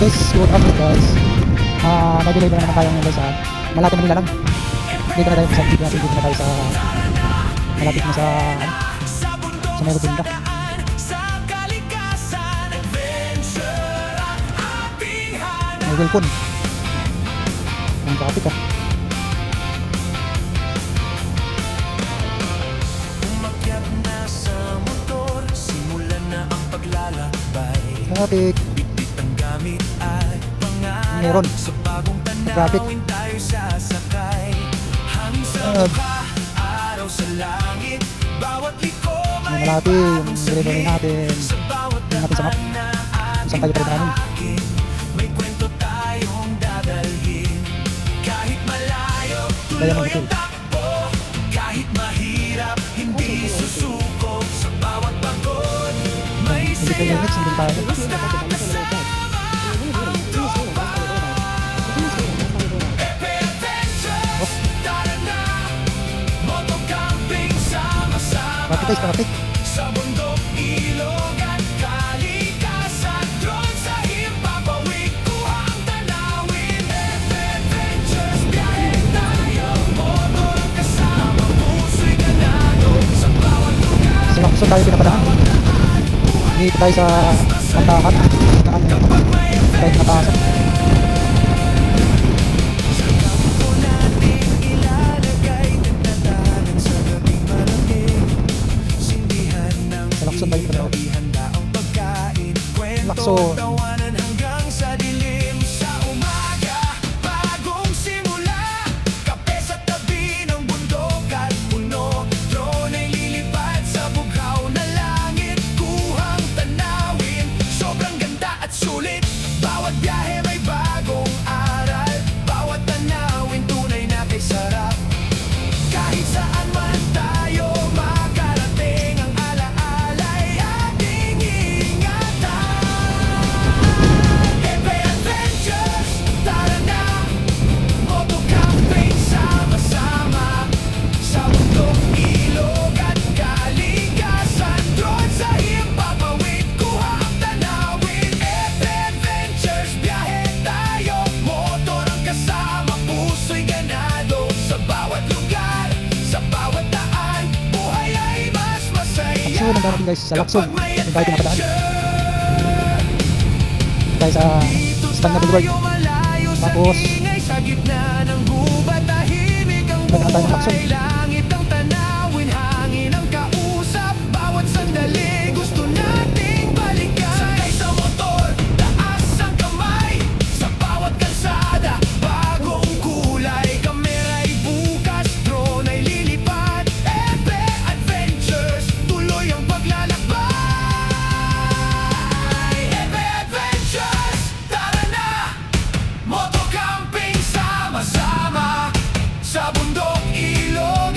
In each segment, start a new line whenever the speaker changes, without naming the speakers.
guys, good afternoon guys. Nag-deliver na naman tayo ngayon guys sa malapit na Milalag. Dito na tayo sa video natin, dito na tayo sa malapit na sa sa may Rotunda. May welcome. Ang traffic ah. Traffic. Meron. Traffic. Yung malati, yung delivery natin. Yung natin sa map. Saan tayo pa rin namin. Kaya mo ito.
Kahit mahirap, hindi susuko sa bawat pagod. May
Hindi tayo next, hindi tayo. Traffic guys, traffic.
Sa bundok, ilog at kalikasan, drone sa himpapawid, kuhang tanawin, adventures, biyahe tayo, motor kasama, puso'y ganado, sa bawat lugar.
Sa Lacson tayo pinapadaan. Dito tayo sa Pandakan. Kahit natasan. Sa Lacson tayo pinapadaan. Lacson.
Hanggang sa dilim sa umaga, bagong simula, kape sa tabi ng bundok at puno, drone ay lilipad sa bughaw na langit, kuhang tanawin, sobrang ganda at sulit, bawat biyahe may bagong aral, bawat tanawin tunay na kay sarap, kahit saan man tayo makarating, ang alaala ay ating ingatan. Epe Adventures, tara na, motocamping sama-sama, sa bundok, ilog at kalikasan, drone sa himpapawid, kuhang tanawin. Epe Adventures, biyahe tayo, motor ang kasama, puso'y ganado, sa bawat lugar, sa bawat daan, buhay ay mas masaya.
Lacson ang darating guys, sa Lacson. Yung tayo pinapadaan. Tayo sa Stand na Boulevard. Tapos,
sa gitna ng gubat, tahimik ang
Balik na tayo ng Lacson.
buhay, langit ang tanawin, hangin ang kausap, bawat sandali gusto nating balikan. Sakay sa motor, taas ang kamay, sa bawat kalsada, bagong kulay, kamera'y bukas, drone ay lilipad, Epe Adventures, tuloy ang paglalakbay. Epe Adventures, tara na, motocamping sama-sama, sa bundok, ilog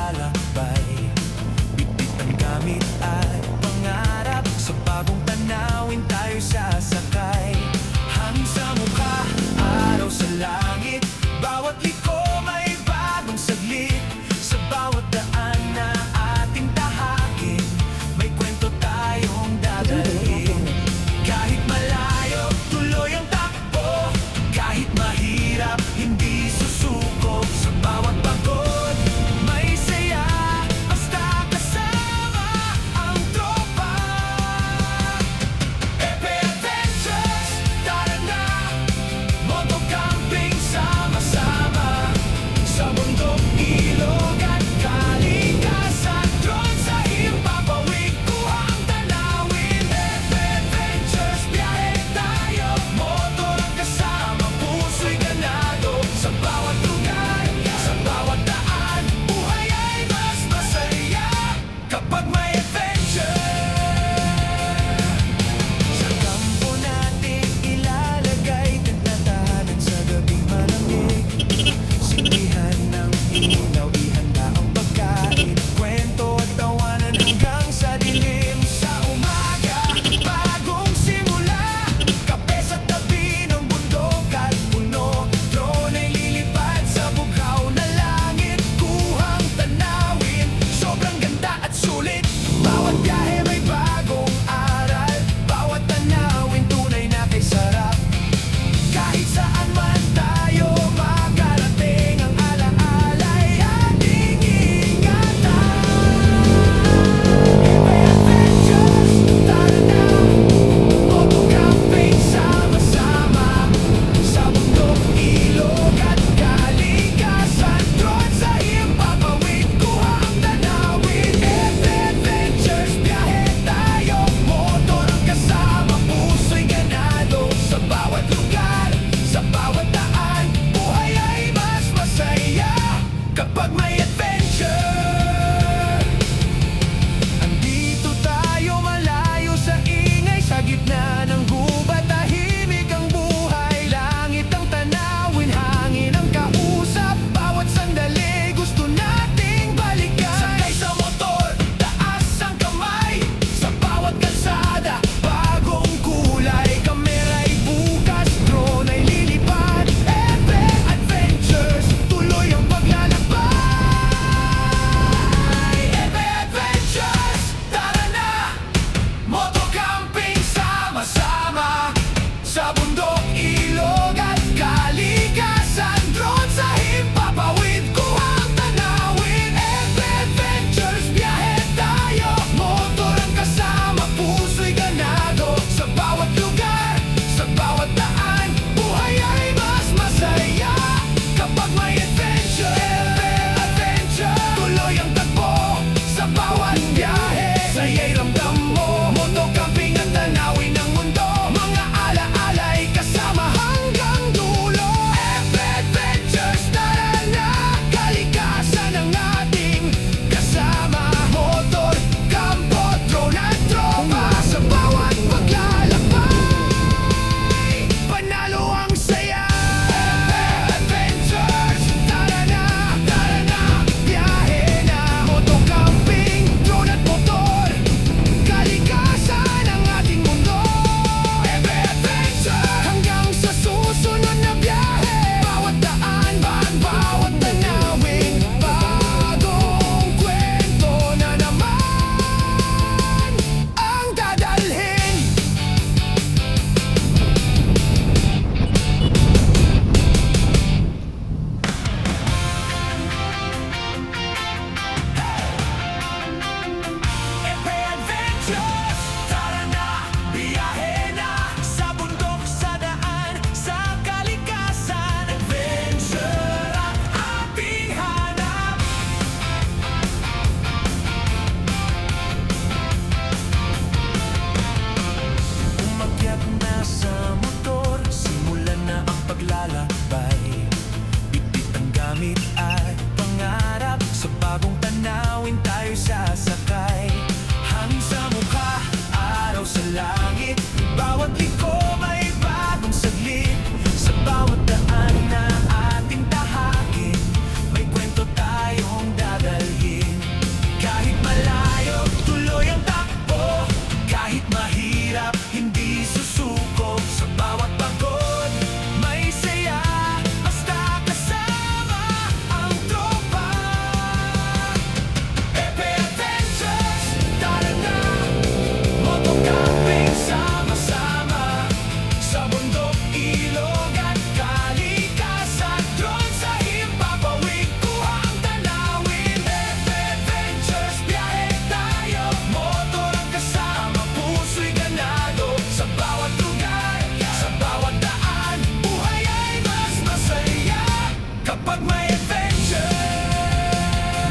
maglalakbay. Bitbit ang gamit at pangarap, sa bagong tanawin tayo sasakay. Hangin sa mukha, araw sa langit, bawat liko may bagong saglit. Sa bawat daan na ating tahakin, may kwento tayong dadalhin. Kahit malayo, tuloy ang takbo. Kahit mahirap, hindi susuko. Sa bawat pagod, may saya. Basta kasama,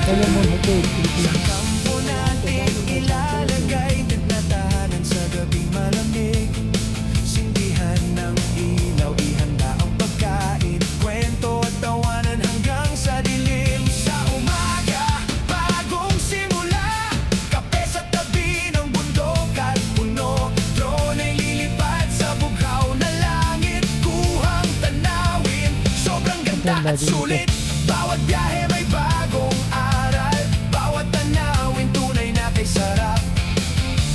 Diamond Hotel, Philippines.
Kampo natin ilalagay tent na tahanan sa gabing malamig. Sindihan ng ilaw, ihanda ang pagkain. Kwento at tawanan hanggang sa dilim. Sa umaga, bagong simula. Kape sa tabi ng bundok at puno. Drone ay lilipad sa bughaw na langit. Kuhang tanawin, sobrang ganda at sulit. Bawat biyahe may bagong aral. Bawat tanawin tunay na kay sarap.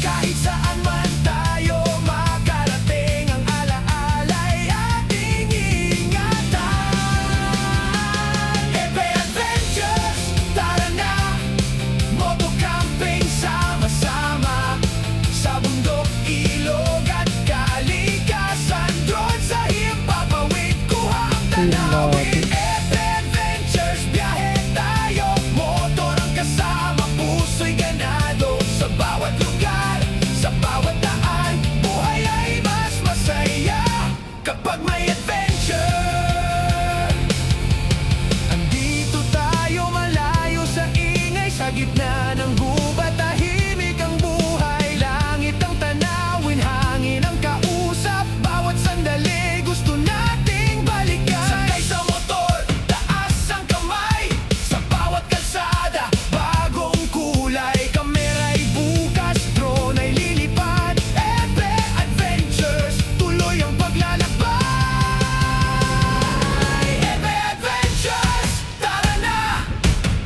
Kahit saan man tayo makarating, ang alaala'y ating ingatan. Ebe Adventures, tara na. Motocamping sama-sama. Sa bundok, ilog at kalikasan. Drone sa himpapawid, kuha ang tanawin. Ebe Adventures, biyahe tayo. Motor ang kasama, puso'y ganado. Sa bawat lugar, sa bawat daan, buhay ay mas masaya kapag may adventure. Andito tayo malayo sa ingay, sa gitna ng gubat, tahimik ang buhay. Langit ang tanawin, hangin ang kausap. Bawat sandali gusto nating balikan. Sakay sa motor, taas ang kamay. Sa bawat kalsada, bagong kulay. Kamera'y bukas, drone ay lilipad. Ebe Adventures, tuloy ang paglalakbay. Ebe Adventures, tara na.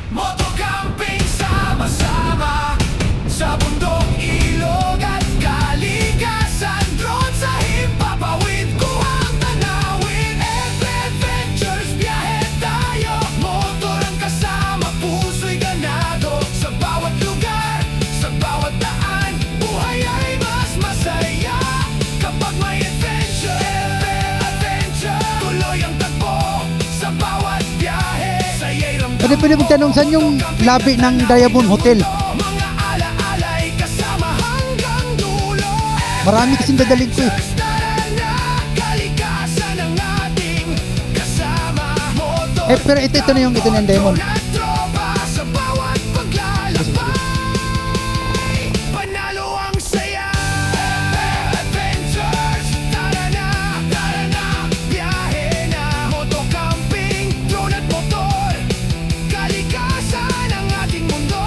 Motocamping sama-sama. Sa bundok, ilog at kalikasan. Drone sa himpapawid, kuhang tanawin. Ebe Adventures, biyahe tayo. Motor ang kasama, puso'y ganado. Sa bawat lugar, sa bawat daan, buhay ay mas masaya kapag may adventure. Ebe Adventure, tuloy ang takbo sa bawat biyahe. Saya'y ramdam
Pwede magtanong saan yung labi ng Diamond Hotel?
mga alaala'y kasama hanggang dulo.
Marami kasing dadaling ko eh.
Tara na, kalikasan ang ating kasama. Motor
Pero ito na yung Diamond.
at tropa sa bawat paglalakbay. Panalo ang saya. Adventures, tara na, biyahe na. Motocamping, drone at motor, kalikasan ang ating mundo.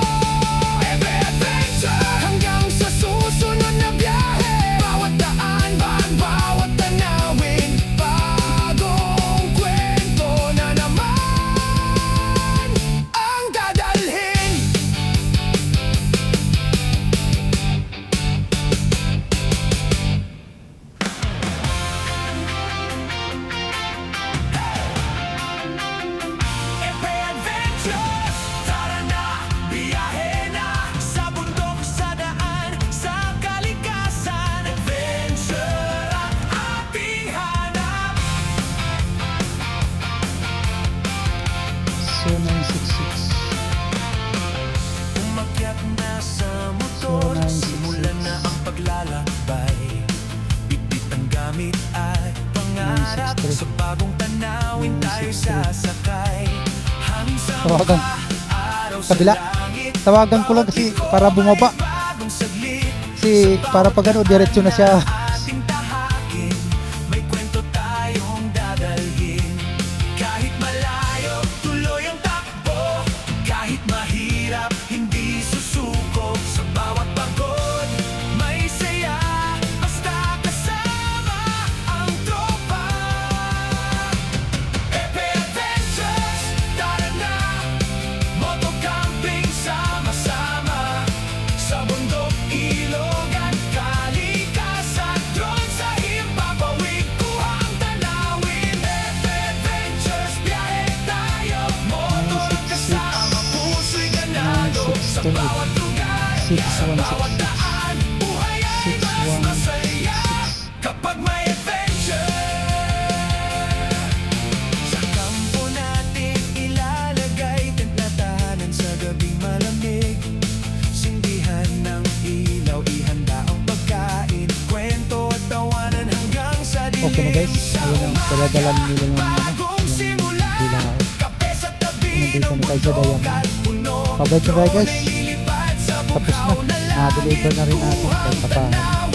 Ebe Adventure, hanggang sa susunod na biyahe. Bawat daan, bawat tanawin, bagong kwento na naman ang dadalhin. Ebe Adventures, tara na, biyahe na. Sa bundok, sa daan, sa kalikasan. Adventure ang ating hanap.
So 966.
Umakyat na sa motor,
So, 966.
simulan na ang paglalakbay. Bitbit ang gamit at pangarap.
963.
Sa bagong tanawin tayo
963.
sasakay. Hangin sa
Tawagan.
mata, araw sa
Kabila.
langit.
Tawagan ko lang kasi para bumaba.
Bagong saglit,
Kasi para pag ano, diretso na siya.
ating tahakin. May kwento tayong dadalhin. Kahit malayo, tuloy ang takbo. Kahit mahirap, hindi susuko. Sa bawat pagod, may saya. Basta kasama ang tropa. Ebe Adventures, tara na. Motocamping sama-sama. Sa bundok, ilog at kalikasan. Drone sa himpapawid, kuha ang tanawin. Ebe Adventures, biyahe tayo. Motor ang kasama, puso'y ganado. Sa
962.
bawat lugar, sa bawat
6166.
daan, buhay ay mas masaya kapag may adventure. Sa kampo natin ilalagay tent na tahanan sa gabing malamig. Sindihan ng ilaw, ihanda ang pagkain. Kwento at tawanan hanggang sa dilim.
Okay na guys. Ayun ang daladalan nila yung
Bagong simula,
dilaw.
kape sa tabi
Nandito
ng
na tayo sa
bundok
Diamond.
at puno.
Pabalik na tayo guys. Tapos na. Na-deliver na rin natin kahit papaano.